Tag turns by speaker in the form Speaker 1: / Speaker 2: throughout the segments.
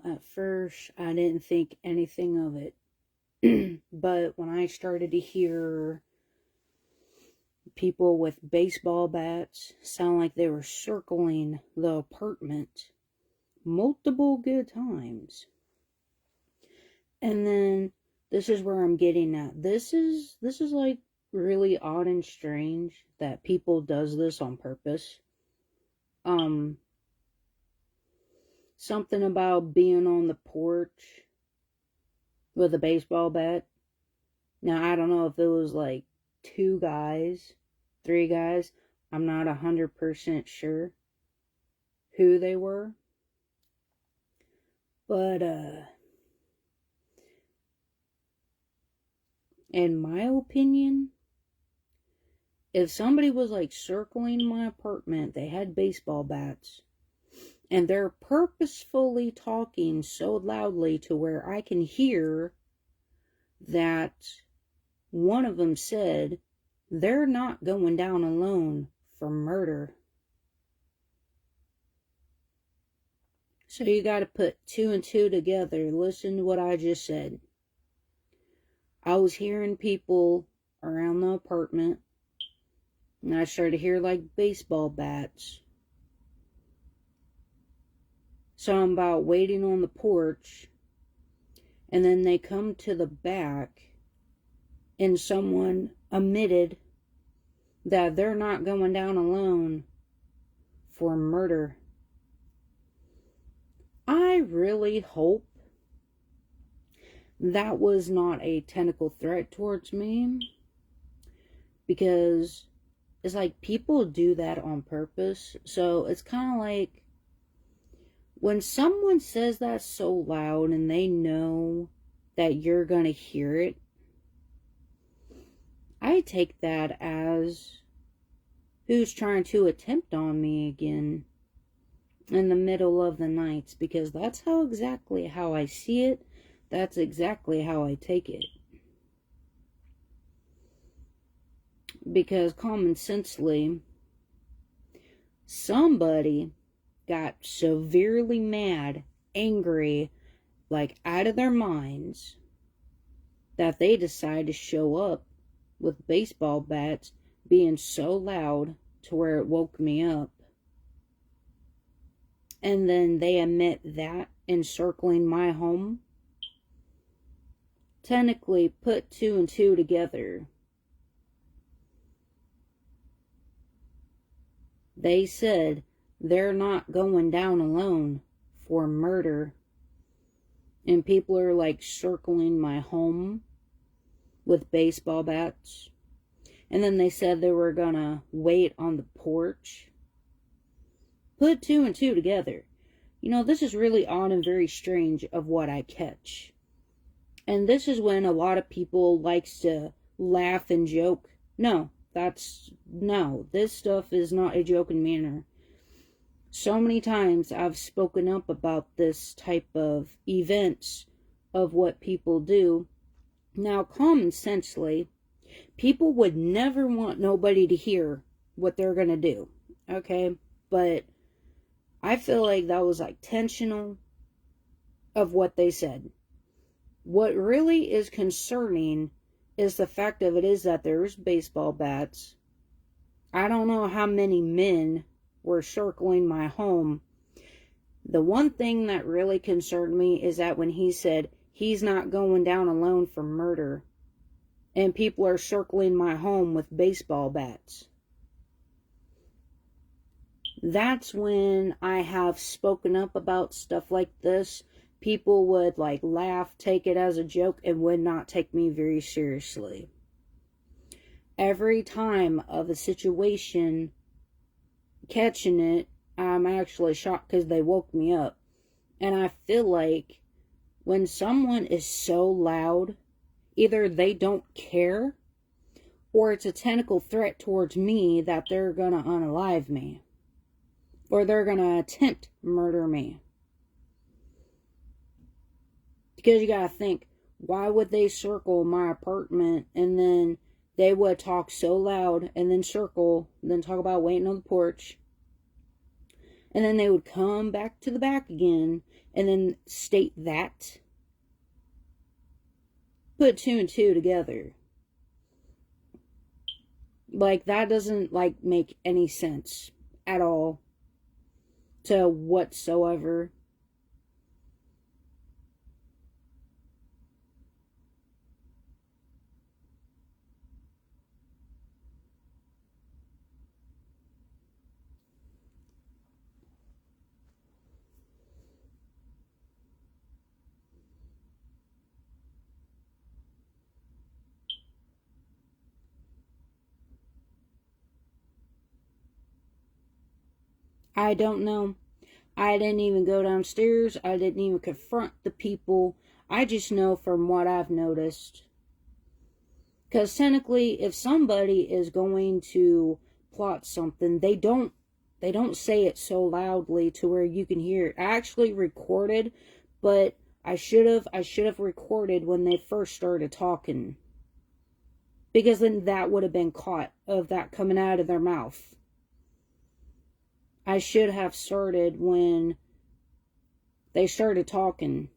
Speaker 1: At first I didn't think anything of it. But when I started to hear people with baseball bats sound like they were circling the apartment multiple good times. And then this is where I'm getting at. This is like really odd and strange that people does this on purpose. Um Something about being on the porch with a baseball bat. Now, I don't know if it was like 2 guys, 3 guys. I'm not 100% sure who they were. But, in my opinion, if somebody was like circling my apartment, they had baseball bats, and they're purposefully talking so loudly to where I can hear that one of them said, "They're not going down alone for murder." So you got to put 2 and 2 together. Listen to what I just said. I was hearing people around the apartment, and I started to hear like baseball bats. So I'm about waiting on the porch, and then they come to the back, and someone admitted that they're not going down alone for murder. I really hope that was not a tentacle threat towards me, because it's like people do that on purpose. So it's kind of like when someone says that so loud and they know that you're gonna hear it, I take that as who's trying to attempt on me again in the middle of the night, because that's exactly how I see it. That's exactly how I take it. Because common sensely, somebody got severely mad, angry, like out of their minds, that they decided to show up with baseball bats being so loud to where it woke me up. And then they admit that encircling my home. Technically, put 2 and 2 together. They said they're not going down alone for murder. And people are like circling my home with baseball bats. And then they said they were gonna wait on the porch. Put 2 and 2 together. This is really odd and very strange of what I catch. And this is when a lot of people likes to laugh and joke. No, this stuff is not a joking manner. So many times I've spoken up about this type of events of what people do. Now, common sensely, people would never want nobody to hear what they're going to do. Okay? But I feel like that was like intentional of what they said. What really is concerning is the fact of it is that there's baseball bats. I don't know how many men were circling my home. The one thing that really concerned me is that when he said he's not going down alone for murder, and people are circling my home with baseball bats. That's when I have spoken up about stuff like this. People would like laugh, take it as a joke, and would not take me very seriously. Every time of a situation, catching it, I'm actually shocked because they woke me up. And I feel like when someone is so loud, either they don't care, or it's a tentacle threat towards me that they're gonna unalive me, or they're gonna attempt murder me. Because you gotta think, why would they circle my apartment and then they would talk so loud and then circle, then talk about waiting on the porch, And then they would come back to the back again and then state that. Put two and two together. Like, that doesn't, like, make any sense at all to whatsoever. I don't know. I didn't even go downstairs. I didn't even confront the people. I just know from what I've noticed. Because technically, if somebody is going to plot something, they don't say it so loudly to where you can hear it. I actually recorded, but I should have recorded when they first started talking. Because then that would have been caught of that coming out of their mouth. I should have started when they started talking.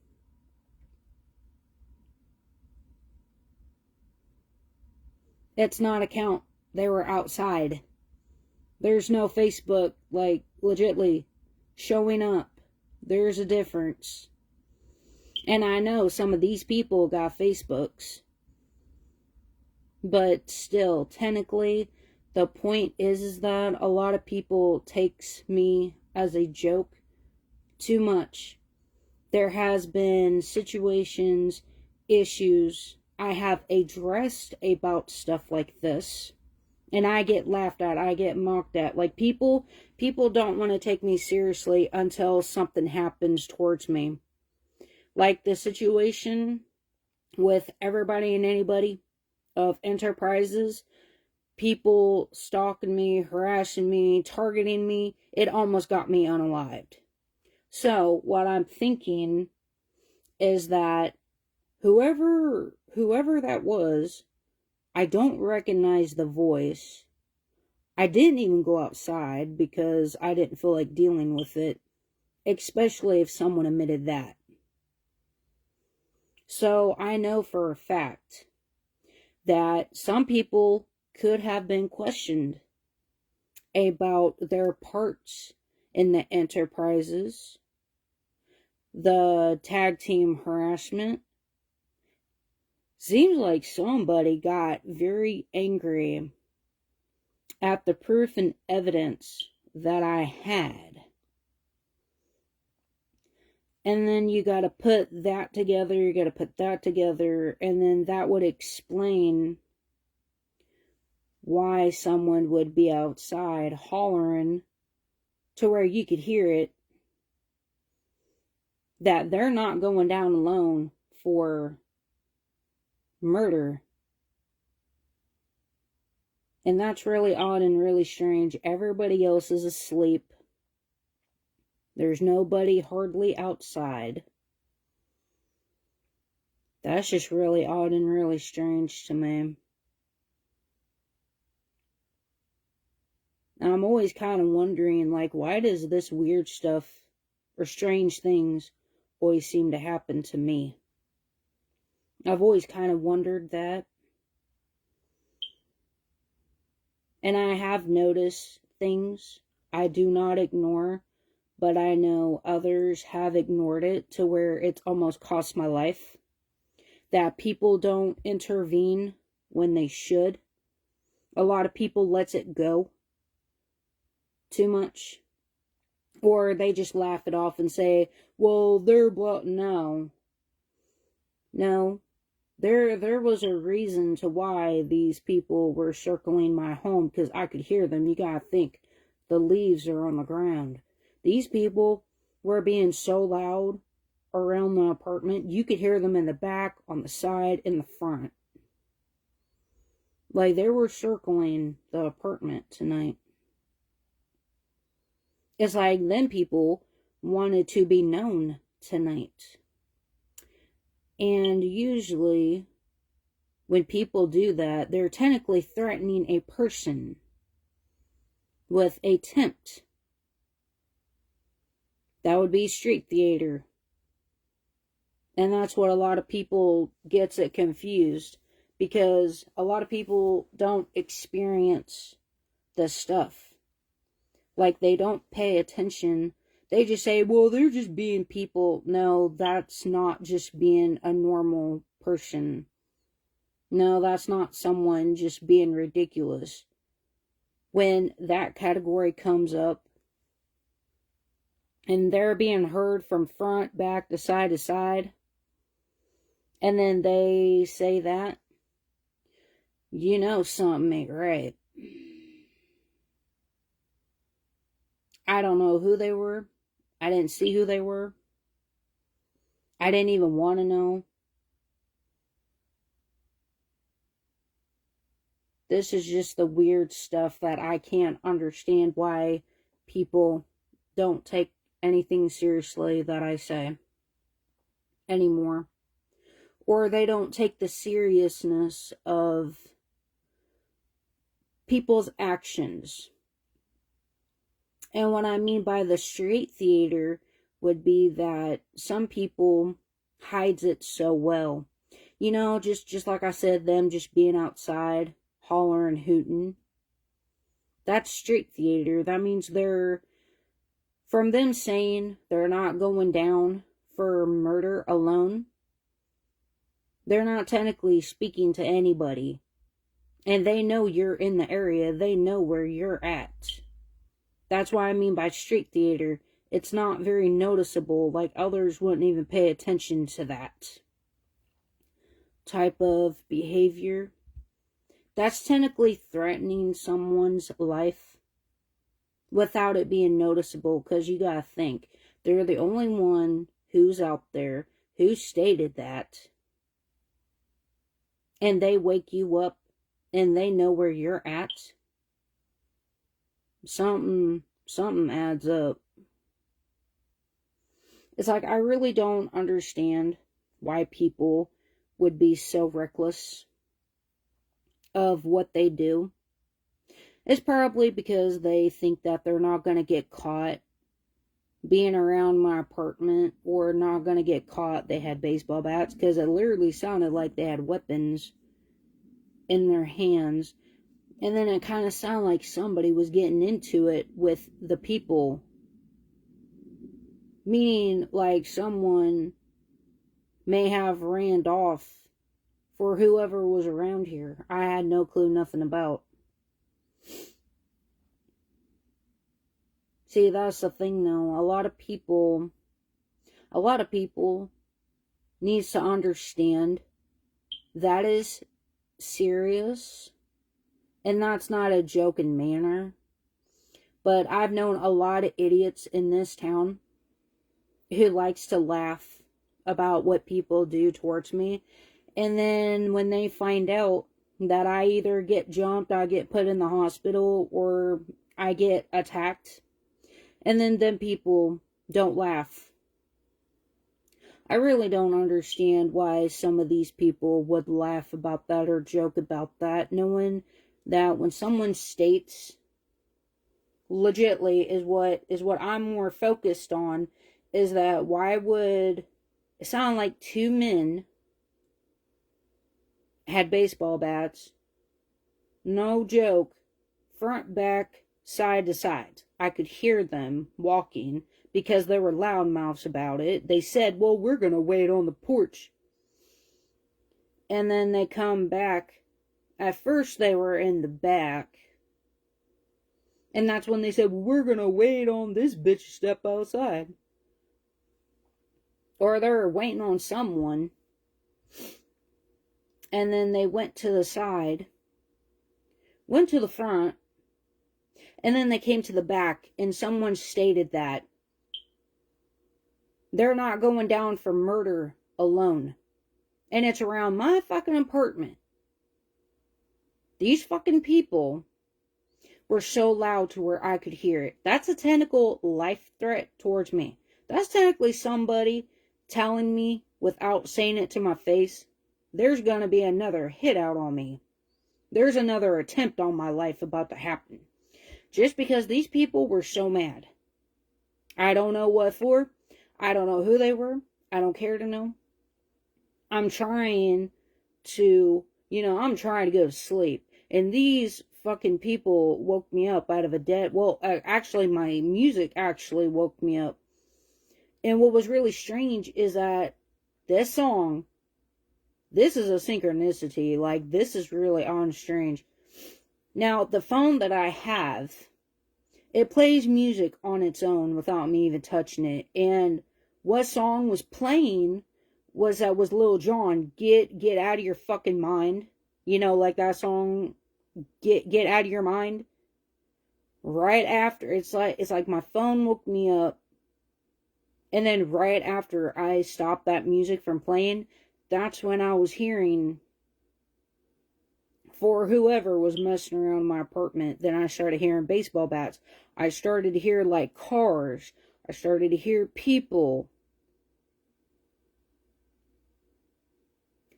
Speaker 1: It's not a count. They were outside. There's no Facebook, like, legitly showing up. There's a difference. And I know some of these people got Facebooks. But still, technically, the point is that a lot of people takes me as a joke too much. There has been situations, issues I have addressed about stuff like this, and I get laughed at, I get mocked at. Like, people don't want to take me seriously until something happens towards me. Like the situation with everybody and anybody of Enterprises, people stalking me, harassing me, targeting me. It almost got me unalived. So what I'm thinking is that whoever that was, I don't recognize the voice. I didn't even go outside because I didn't feel like dealing with it, especially if someone admitted that. So I know for a fact that some people could have been questioned about their parts in the Enterprises, the tag team harassment. Seems like somebody got very angry at the proof and evidence that I had. And then you got to put that together, you got to put that together, and then that would explain why someone would be outside hollering to where you could hear it, that they're not going down alone for murder. And that's really odd and really strange. Everybody else is asleep. There's nobody hardly outside. That's just really odd and really strange to me. And I'm always kind of wondering, like, why does this weird stuff or strange things always seem to happen to me? I've always kind of wondered that. And I have noticed things I do not ignore, but I know others have ignored it to where it's almost cost my life. That people don't intervene when they should. A lot of people lets it go too much. Or they just laugh it off and say, well, they're no. No. There was a reason to why these people were circling my home, because I could hear them. You gotta think, the leaves are on the ground. These people were being so loud around the apartment, you could hear them in the back, on the side, in the front. Like, they were circling the apartment tonight. It's like them people wanted to be known tonight. And usually, when people do that, they're technically threatening a person with attempt That would be street theater. And that's what a lot of people gets it confused, because a lot of people don't experience the stuff. Like, they don't pay attention. They just say, well, they're just being people. No, that's not just being a normal person. No, that's not someone just being ridiculous. When that category comes up and they're being heard from front, back, to side, and then they say that, you know something ain't right. I don't know who they were. I didn't see who they were. I didn't even want to know. This is just the weird stuff that I can't understand why people don't take anything seriously that I say anymore. Or they don't take the seriousness of people's actions. And what I mean by the street theater would be that some people hides it so well. You know, just like I said, them just being outside, hollering, hooting. That's street theater. That means they're, from them saying they're not going down for murder alone, they're not technically speaking to anybody. And they know you're in the area. They know where you're at. That's what I mean by street theater. It's not very noticeable, like others wouldn't even pay attention to that type of behavior. That's technically threatening someone's life without it being noticeable, because you gotta think, they're the only one who's out there who stated that. And they wake you up and they know where you're at. Something adds up. It's like, I really don't understand why people would be so reckless of what they do. It's probably because they think that they're not going to get caught being around my apartment, or not going to get caught. They had baseball bats, because it literally sounded like they had weapons in their hands. And then it kind of sounded like somebody was getting into it with the people. Meaning, like, someone may have ran off for whoever was around here. I had no clue, nothing about. See, that's the thing, though. A lot of people needs to understand that is serious. And that's not a joking manner. But I've known a lot of idiots in this town who likes to laugh about what people do towards me. And then when they find out that I either get jumped, I get put in the hospital, or I get attacked, and then them people don't laugh. I really don't understand why some of these people would laugh about that or joke about that, knowing that when someone states legitly is what I'm more focused on, is that why would it sound like two men had baseball bats, no joke, front, back, side to side. I could hear them walking because they were loudmouths about it. They said, well, we're going to wait on the porch. And then they come back. At first, they were in the back. And that's when they said, we're going to wait on this bitch to step outside. Or they're waiting on someone. And then they went to the side. Went to the front. And then they came to the back. And someone stated that they're not going down for murder alone. And it's around my fucking apartment. These fucking people were so loud to where I could hear it. That's a technical life threat towards me. That's technically somebody telling me, without saying it to my face, there's gonna be another hit out on me. There's another attempt on my life about to happen. Just because these people were so mad. I don't know what for. I don't know who they were. I don't care to know. I'm trying to, I'm trying to go to sleep. And these fucking people woke me up out of a dead, actually, my music actually woke me up. And what was really strange is that this song, this is a synchronicity. Like, this is really on strange. Now, the phone that I have, it plays music on its own without me even touching it. And what song was playing was Lil Jon, Get Out of Your Fucking Mind. Like that song, Get Out of Your Mind. Right after, it's like my phone woke me up. And then right after I stopped that music from playing, that's when I was hearing, for whoever was messing around in my apartment, then I started hearing baseball bats. I started to hear, like, cars. I started to hear people.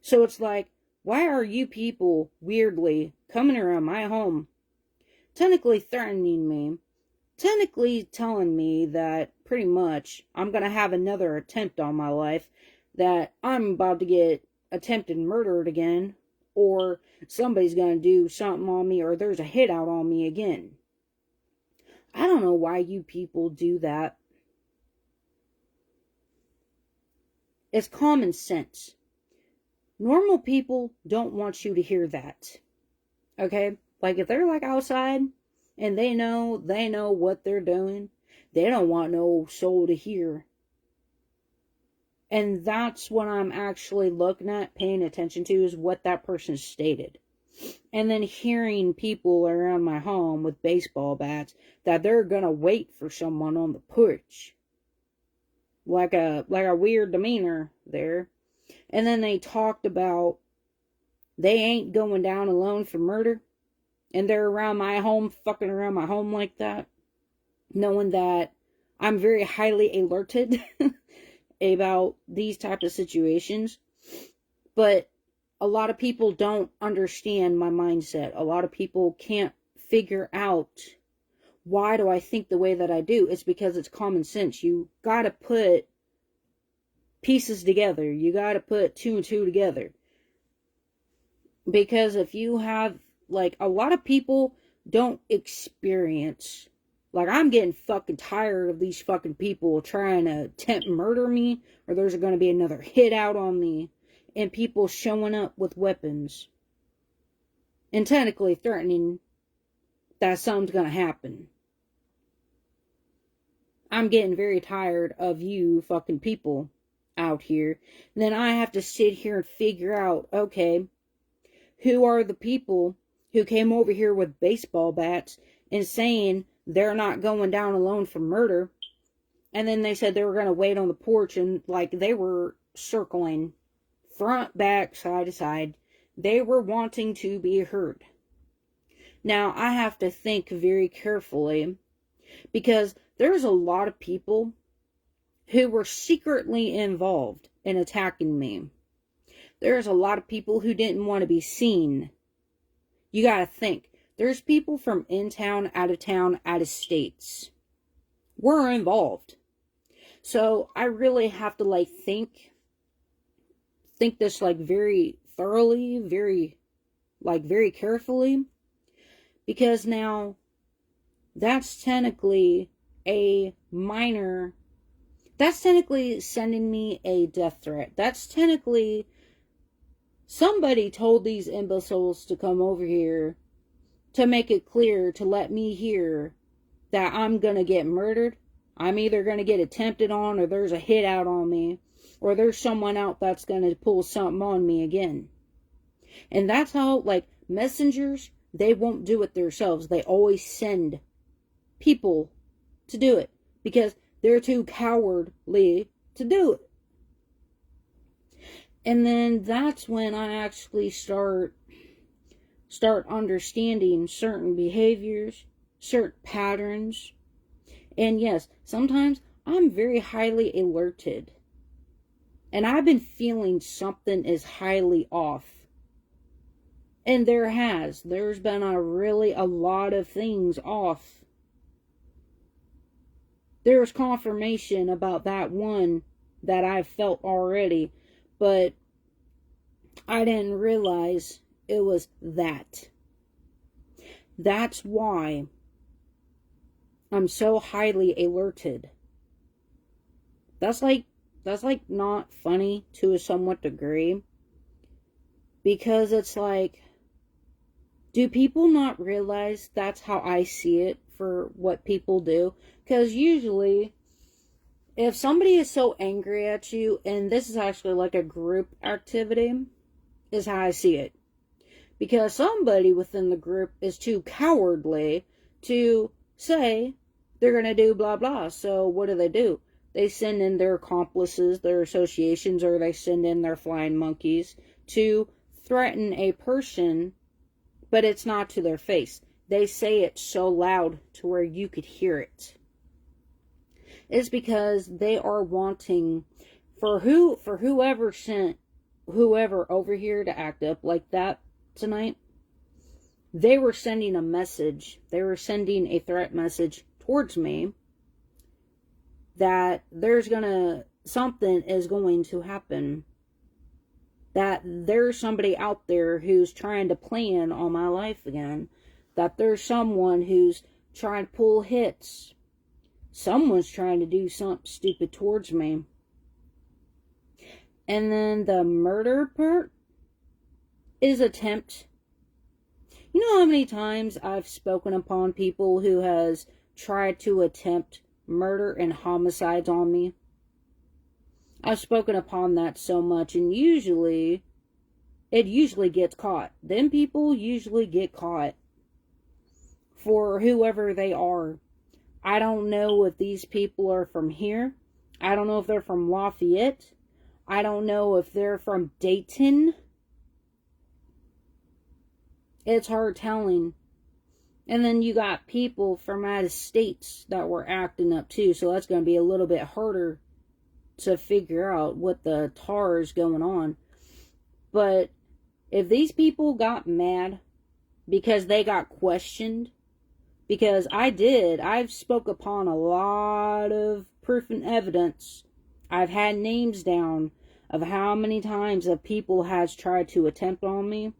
Speaker 1: So it's like, why are you people weirdly coming around my home, technically threatening me, technically telling me that pretty much I'm going to have another attempt on my life, that I'm about to get attempted murdered again, or somebody's going to do something on me, or there's a hit out on me again. I don't know why you people do that. It's common sense. Normal people don't want you to hear that. Okay? Like, if they're like outside and they know what they're doing, they don't want no soul to hear. And that's what I'm actually looking at, paying attention to, is what that person stated. And then hearing people around my home with baseball bats, that they're gonna wait for someone on the porch. Like a weird demeanor there. And then they talked about they ain't going down alone for murder. And they're around my home, fucking around my home like that. Knowing that I'm very highly alerted about these types of situations. But a lot of people don't understand my mindset. A lot of people can't figure out, why do I think the way that I do? It's because it's common sense. You gotta put pieces together. You gotta put two and two together. Because if you have, like, a lot of people don't experience, like, I'm getting fucking tired of these fucking people trying to attempt murder me, or there's going to be another hit out on me, and people showing up with weapons and technically threatening that something's going to happen. I'm getting very tired of you fucking people out here. And then I have to sit here and figure out, okay, who are the people who came over here with baseball bats and saying they're not going down alone for murder, and then they said they were going to wait on the porch, and like they were circling front, back, side to side. They were wanting to be heard. Now, I have to think very carefully, because there's a lot of people who were secretly involved in attacking me. There's a lot of people who didn't want to be seen. You gotta think. There's people from in town, out of states. Were involved. So I really have to, like, think this, like, very thoroughly, very carefully. Because now, that's technically sending me a death threat. That's technically, somebody told these imbeciles to come over here to make it clear, to let me hear that I'm gonna get murdered. I'm either gonna get attempted on, or there's a hit out on me, or there's someone out that's gonna pull something on me again. And that's how, like, messengers, they won't do it themselves. They always send people to do it, because they're too cowardly to do it. And then that's when I actually start understanding certain behaviors, certain patterns. And yes, sometimes I'm very highly alerted. And I've been feeling something is highly off. And there's been a lot of things off. there's confirmation about that one that I've felt already, but I didn't realize it was that. That's why I'm so highly alerted. That's like not funny to a somewhat degree, because it's like, do people not realize that's how I see it for what people do? Because usually, if somebody is so angry at you, and this is actually like a group activity, is how I see it. Because somebody within the group is too cowardly to say they're going to do blah blah. So what do? They send in their accomplices, their associations, or they send in their flying monkeys to threaten a person, but it's not to their face. They say it so loud to where you could hear it. It's because they are wanting for whoever sent whoever over here to act up like that tonight. They were sending a message. They were sending a threat message towards me that something is going to happen. That there's somebody out there who's trying to plan on my life again. That there's someone who's trying to pull hits. Someone's trying to do something stupid towards me. And then the murder part is attempt. You know how many times I've spoken upon people who has tried to attempt murder and homicides on me? I've spoken upon that so much, and it usually gets caught. Them people usually get caught for whoever they are. I don't know if these people are from here. I don't know if they're from Lafayette. I don't know if they're from Dayton. It's hard telling. And then you got people from out of states that were acting up too, so that's going to be a little bit harder to figure out what the tar is going on. But if these people got mad because they got questioned, because I've spoke upon a lot of proof and evidence. I've had names down of how many times of people has tried to attempt on me,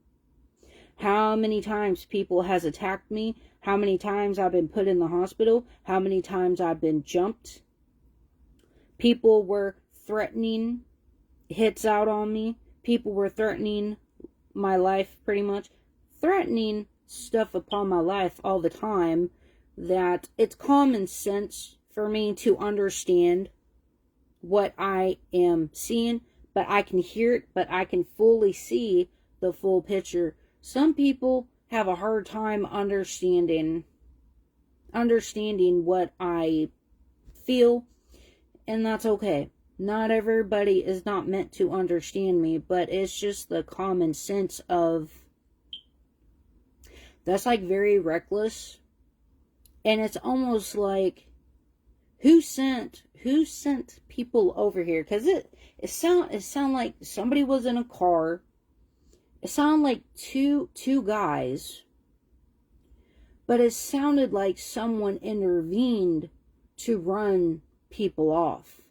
Speaker 1: how many times people has attacked me, how many times I've been put in the hospital, how many times I've been jumped. People were threatening hits out on me. People were threatening my life, pretty much. Threatening stuff upon my life all the time, that it's common sense for me to understand what I am seeing, but I can hear it, but I can fully see the full picture. Some people have a hard time understanding what I feel, and that's okay. Not everybody is not meant to understand me, but it's just the common sense of, that's like very reckless. And it's almost like, who sent people over here? Because it sound like somebody was in a car. It sounded like two guys, but it sounded like someone intervened to run people off.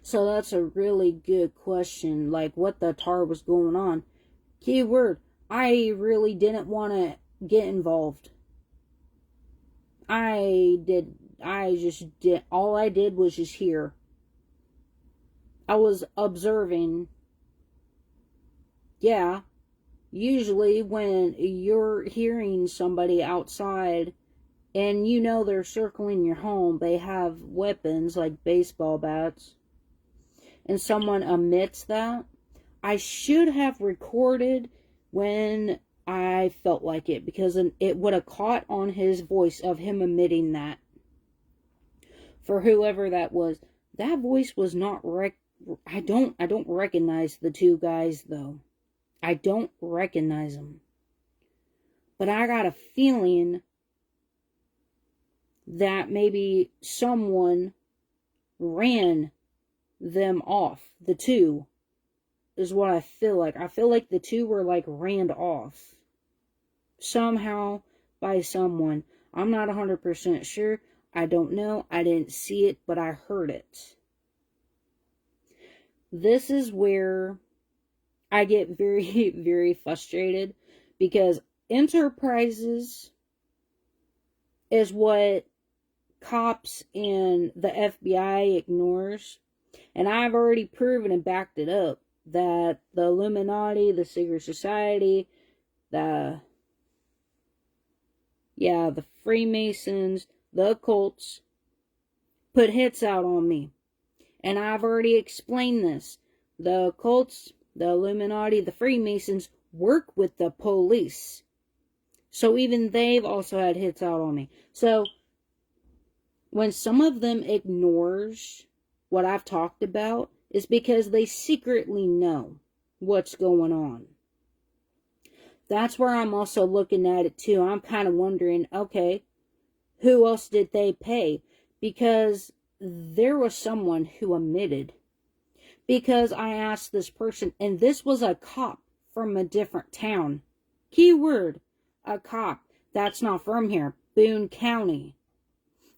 Speaker 1: So that's a really good question, like what the tar was going on. Keyword, I really didn't want to get involved. All I did was just hear. I was observing. Yeah, usually when you're hearing somebody outside and you know they're circling your home, they have weapons like baseball bats, and someone omits that. I should have recorded when I felt like it, because it would have caught on his voice of him omitting that. For whoever that was, that voice was not I don't recognize the two guys though. I don't recognize them. But I got a feeling that maybe someone ran them off. The two is what I feel like. I feel like the two were like ran off somehow by someone. I'm not 100% sure. I don't know. I didn't see it, but I heard it. This is where I get very, very frustrated, because enterprises is what cops and the FBI ignores. And I've already proven and backed it up that the Illuminati, the Secret Society, the Freemasons, the occults put hits out on me. And I've already explained this. The occults, the Illuminati, the Freemasons work with the police. So even they've also had hits out on me. So when some of them ignores what I've talked about, is because they secretly know what's going on. That's where I'm also looking at it too. I'm kind of wondering, okay, who else did they pay? Because there was someone who admitted. Because I asked this person, and this was a cop from a different town. Keyword, a cop that's not from here, Boone County.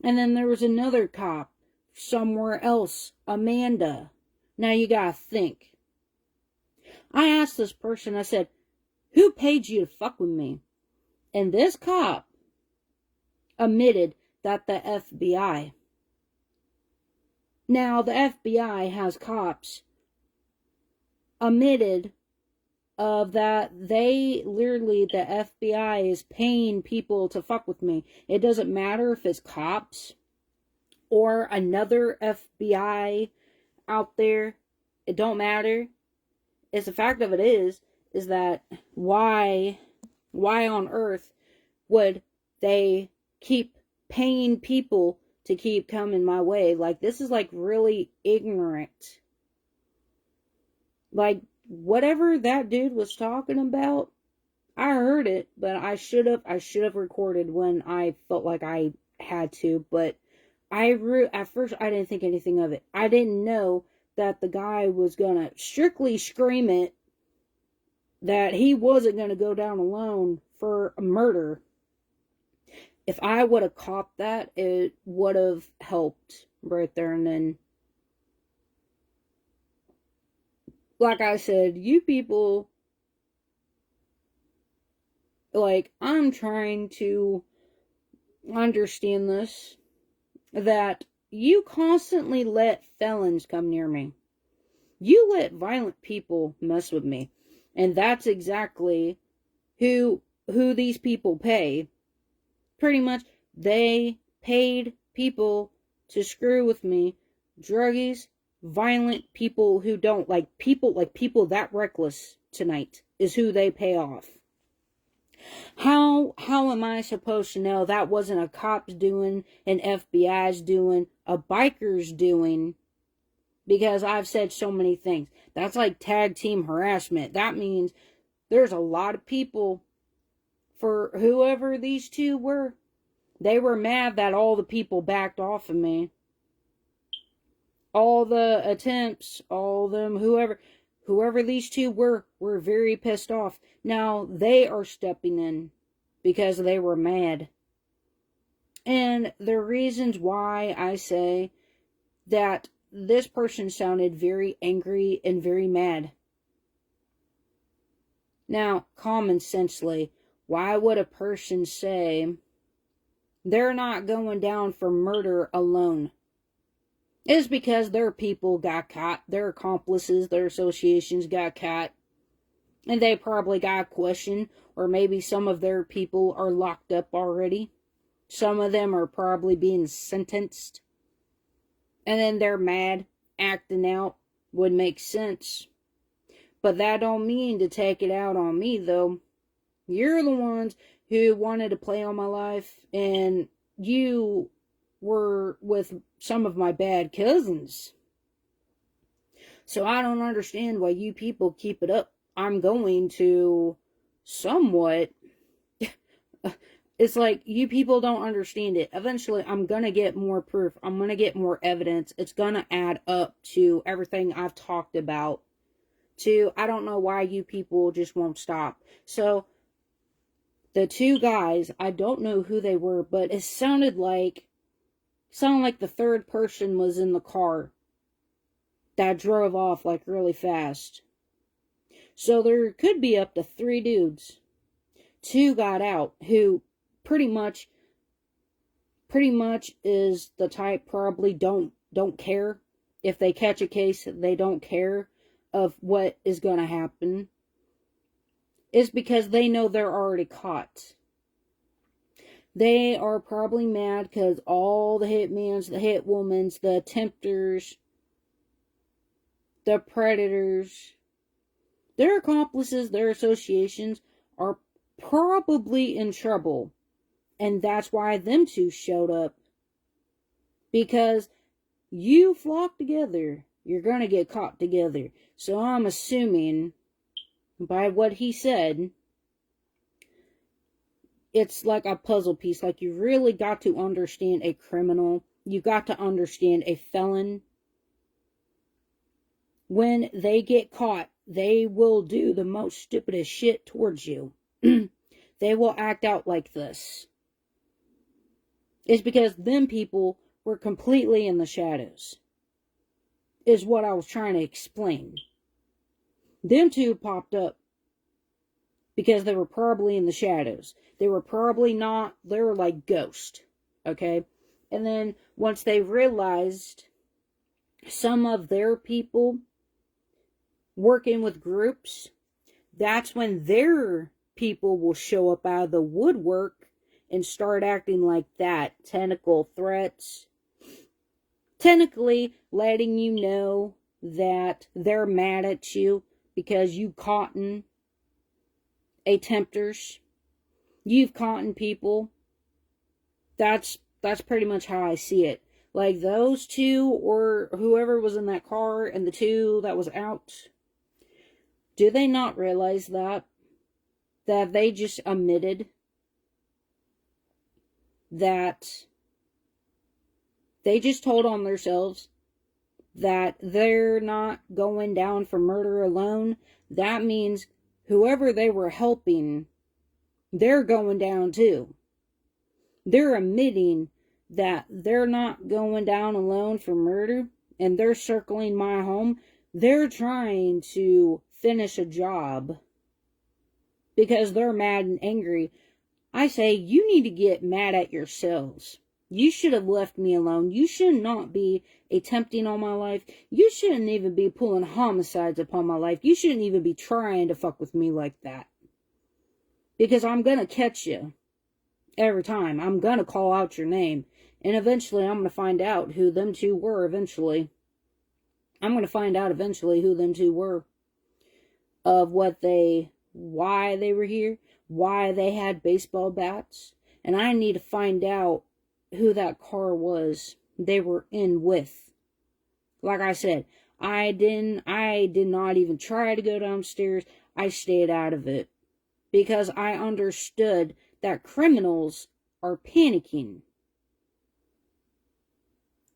Speaker 1: And then there was another cop somewhere else, Amanda. Now you gotta think. I asked this person, I said, who paid you to fuck with me? And this cop admitted that the FBI. Now the FBI has cops admitted of that they literally, the FBI is paying people to fuck with me. It doesn't matter if it's cops or another FBI out there. It don't matter. It's the fact of it is that why on earth would they keep paying people to keep coming my way? Like, this is like really ignorant. Like, whatever that dude was talking about, I heard it, but I should have recorded when I felt like I had to, but at first I didn't think anything of it. I didn't know that the guy was gonna strictly scream it, that he wasn't gonna go down alone for a murder. If I would have caught that, it would have helped right there and then. Like I said, you people, like, I'm trying to understand this, that you constantly let felons come near me. You let violent people mess with me. And that's exactly who these people pay. Pretty much, they paid people to screw with me. Druggies, violent people who don't, people that reckless tonight is who they pay off. How am I supposed to know that wasn't a cop's doing, an FBI's doing, a biker's doing? Because I've said so many things. That's like tag team harassment. That means there's a lot of people, for whoever these two were, they were mad that all the people backed off of me. All the attempts, all them, whoever these two were very pissed off. Now they are stepping in because they were mad. And the reasons why I say that this person sounded very angry and very mad. Now, common sensely, why would a person say they're not going down for murder alone? It's because their people got caught, their accomplices, their associations got caught, and they probably got questioned, or maybe some of their people are locked up already. Some of them are probably being sentenced. And then they're mad, acting out, would make sense. But that don't mean to take it out on me, though. You're the ones who wanted to play on my life, and you were with some of my bad cousins. So I don't understand why you people keep it up. I'm going to somewhat... It's like, you people don't understand it. Eventually, I'm going to get more proof. I'm going to get more evidence. It's going to add up to everything I've talked about. I don't know why you people just won't stop. So, the two guys, I don't know who they were, but it sounded like Sounded like the third person was in the car that drove off like really fast. So there could be up to 3 dudes. 2 got out who pretty much is the type probably don't care. If they catch a case, they don't care of what is going to happen. It's because they know they're already caught. They are probably mad because all the hitmans, the hitwomans, the tempters, the predators, their accomplices, their associations are probably in trouble. And that's why them 2 showed up. Because you flock together, you're going to get caught together. So I'm assuming, by what he said, it's like a puzzle piece. Like, you really got to understand a criminal. You got to understand a felon. When they get caught, they will do the most stupidest shit towards you. They will act out like this. It's because them people were completely in the shadows. Is what I was trying to explain. Them 2 popped up because they were probably in the shadows. They were probably not, they were like ghosts. Okay? And then once they realized some of their people working with groups, that's when their people will show up out of the woodwork and start acting like that. Tentacle threats. Technically letting you know that they're mad at you because you caught a tempters. You've caught people. That's pretty much how I see it. Like those 2 or whoever was in that car and the 2 that was out. Do they not realize that they just admitted that they just told on themselves that they're not going down for murder alone? That means whoever they were helping, they're going down too. They're admitting that they're not going down alone for murder, and they're circling my home. They're trying to finish a job because they're mad and angry. I say, you need to get mad at yourselves. You should have left me alone. You should not be attempting on my life. You shouldn't even be pulling homicides upon my life. You shouldn't even be trying to fuck with me like that. Because I'm going to catch you every time. I'm going to call out your name. And eventually I'm going to find out who them 2 were eventually. I'm going to find out eventually who them 2 were. Of why they were here. Why they had baseball bats. And I need to find out who that car was they were in with. Like I said, I did not even try to go downstairs. I stayed out of it. Because I understood that criminals are panicking.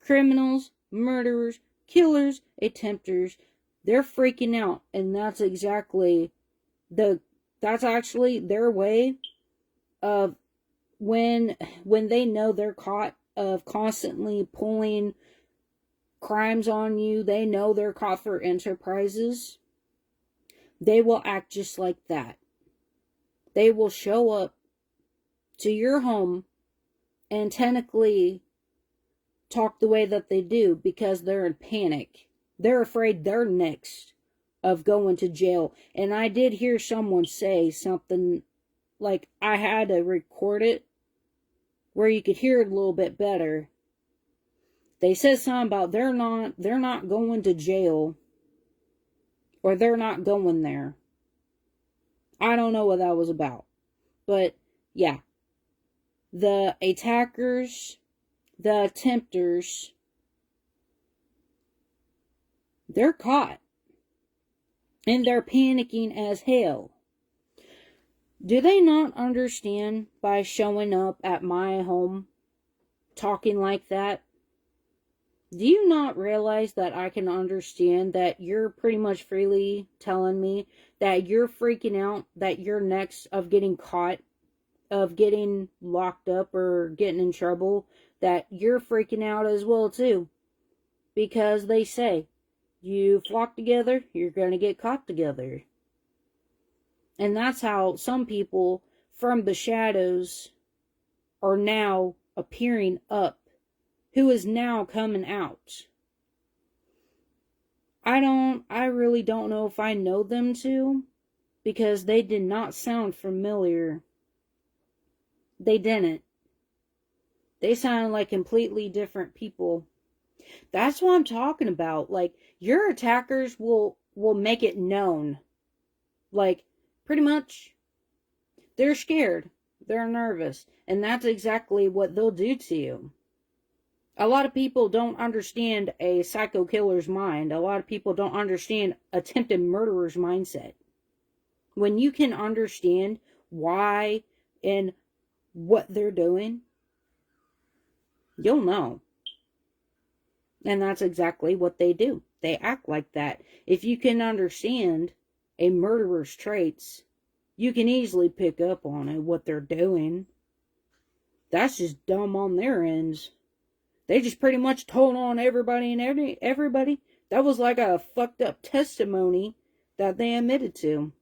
Speaker 1: Criminals, murderers, killers, attempters, they're freaking out. And that's exactly that's actually their way of when they know they're caught of constantly pulling crimes on you, they know they're caught for enterprises, they will act just like that. They will show up to your home and technically talk the way that they do because they're in panic. They're afraid they're next of going to jail. And I did hear someone say something like, I had to record it where you could hear it a little bit better. They said something about they're not going to jail, or they're not going there. I don't know what that was about. But yeah, the attackers, the tempters, they're caught. And they're panicking as hell. Do they not understand by showing up at my home talking like that? Do you not realize that I can understand that you're pretty much freely telling me that you're freaking out, that you're next of getting caught, of getting locked up or getting in trouble, that you're freaking out as well too. Because they say, you flock together, you're going to get caught together. And that's how some people from the shadows are now appearing up, who is now coming out. I really don't know if I know them too, because they did not sound familiar. They didn't. They sounded like completely different people. That's what I'm talking about. Like, your attackers will make it known. Like, pretty much, they're scared. They're nervous. And that's exactly what they'll do to you. A lot of people don't understand a psycho killer's mind. A lot of people don't understand attempted murderer's mindset. When you can understand why and what they're doing, you'll know. And that's exactly what they do. They act like that. If you can understand a murderer's traits, you can easily pick up on it, what they're doing. That's just dumb on their ends. They just pretty much told on everybody and everybody. That was like a fucked up testimony that they admitted to.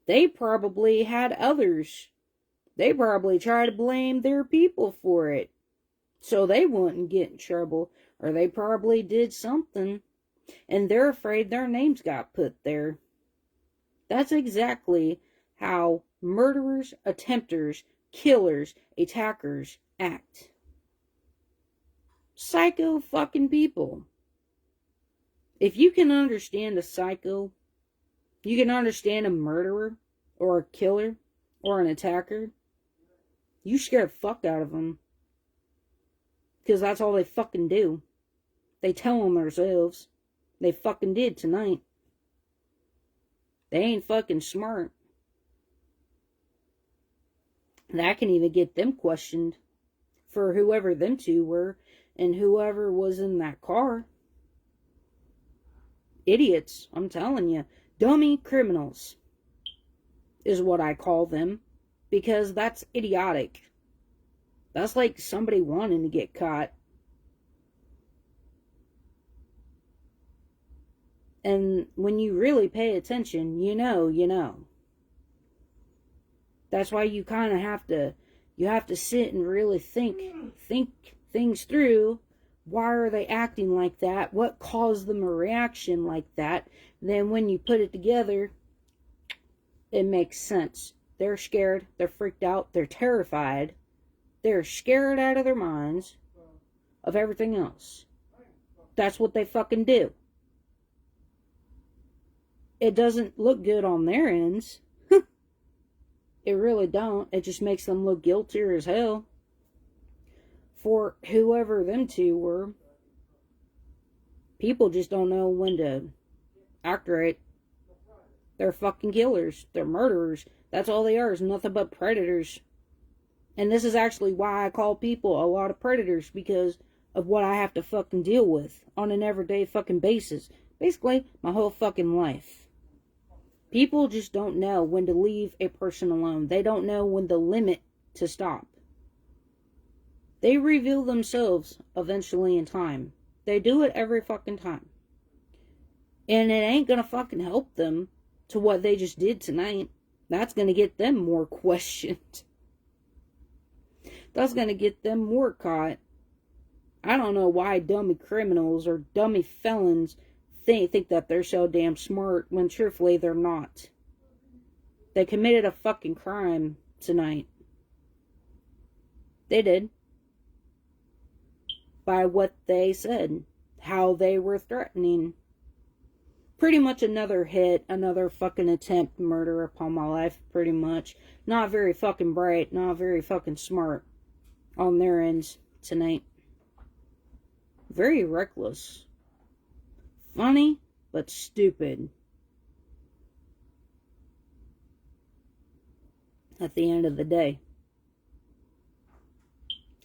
Speaker 1: They probably had others. They probably tried to blame their people for it, so they wouldn't get in trouble. Or they probably did something, and they're afraid their names got put there. That's exactly how murderers, attempters, killers, attackers act. Psycho fucking people. If you can understand a psycho, you can understand a murderer, or a killer, or an attacker, you scare the fuck out of them. Because that's all they fucking do. They tell them themselves. They fucking did tonight. They ain't fucking smart. That can even get them questioned for whoever them two were and whoever was in that car. Idiots, I'm telling you. Dummy criminals is what I call them, because that's idiotic. That's like somebody wanting to get caught. And when you really pay attention, you know. That's why you kind of have to sit and really think things through. Why are they acting like that? What caused them a reaction like that? Then when you put it together, it makes sense. They're scared, they're freaked out, they're terrified. They're scared out of their minds of everything else. That's what they fucking do. It doesn't look good on their ends. It really don't. It just makes them look guiltier as hell. For whoever them two were, people just don't know when to act right. They're fucking killers. They're murderers. That's all they are, is nothing but predators. And this is actually why I call people a lot of predators, because of what I have to fucking deal with on an everyday fucking basis. Basically, my whole fucking life. People just don't know when to leave a person alone. They don't know when the limit to stop. They reveal themselves eventually in time. They do it every fucking time. And it ain't gonna fucking help them to what they just did tonight. That's gonna get them more questioned. That's gonna get them more caught. I don't know why dummy criminals or dummy felons think that they're so damn smart when truthfully they're not. They committed a fucking crime tonight. They did. By what they said. How they were threatening. Pretty much another hit. Another fucking attempt murder upon my life. Pretty much. Not very fucking bright. Not very fucking smart. On their ends tonight. Very reckless. Funny, but stupid. At the end of the day.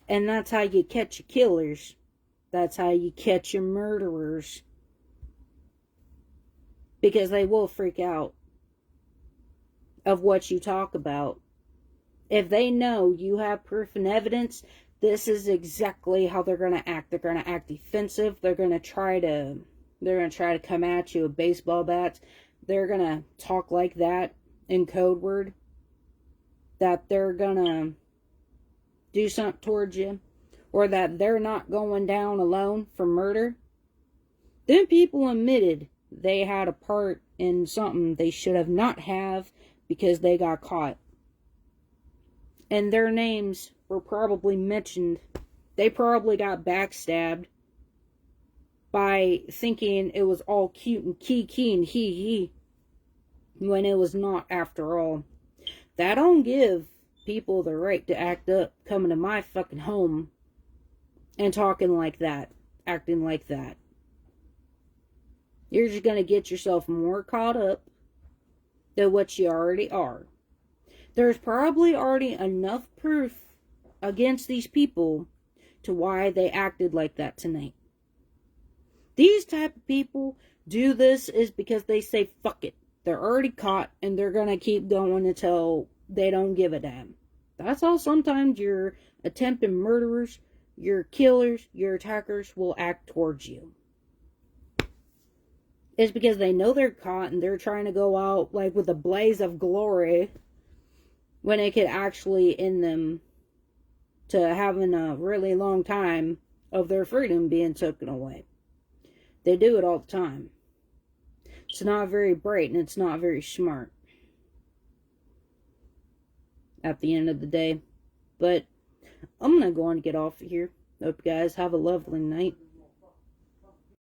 Speaker 1: And that's how you catch your killers. That's how you catch your murderers. Because they will freak out of what you talk about. If they know you have proof and evidence, this is exactly how they're going to act. They're going to act defensive. They're going to try to come at you with baseball bats. They're going to talk like that in code word, that they're going to do something towards you, or that they're not going down alone for murder. Then people admitted they had a part in something they should have not have because they got caught. And their names were probably mentioned. They probably got backstabbed by thinking it was all cute and kiki and hee when it was not after all. That don't give people the right to act up coming to my fucking home and talking like that, acting like that. You're just going to get yourself more caught up than what you already are. There's probably already enough proof against these people to why they acted like that tonight. These type of people do this is because they say fuck it. They're already caught and they're going to keep going until they don't give a damn. That's how sometimes your attempted murderers, your killers, your attackers will act towards you. It's because they know they're caught and they're trying to go out like with a blaze of glory when it could actually end them to having a really long time of their freedom being taken away. They do it all the time. It's not very bright and it's not very smart at the end of the day. But I'm going to go on and get off of here. Hope you guys have a lovely night.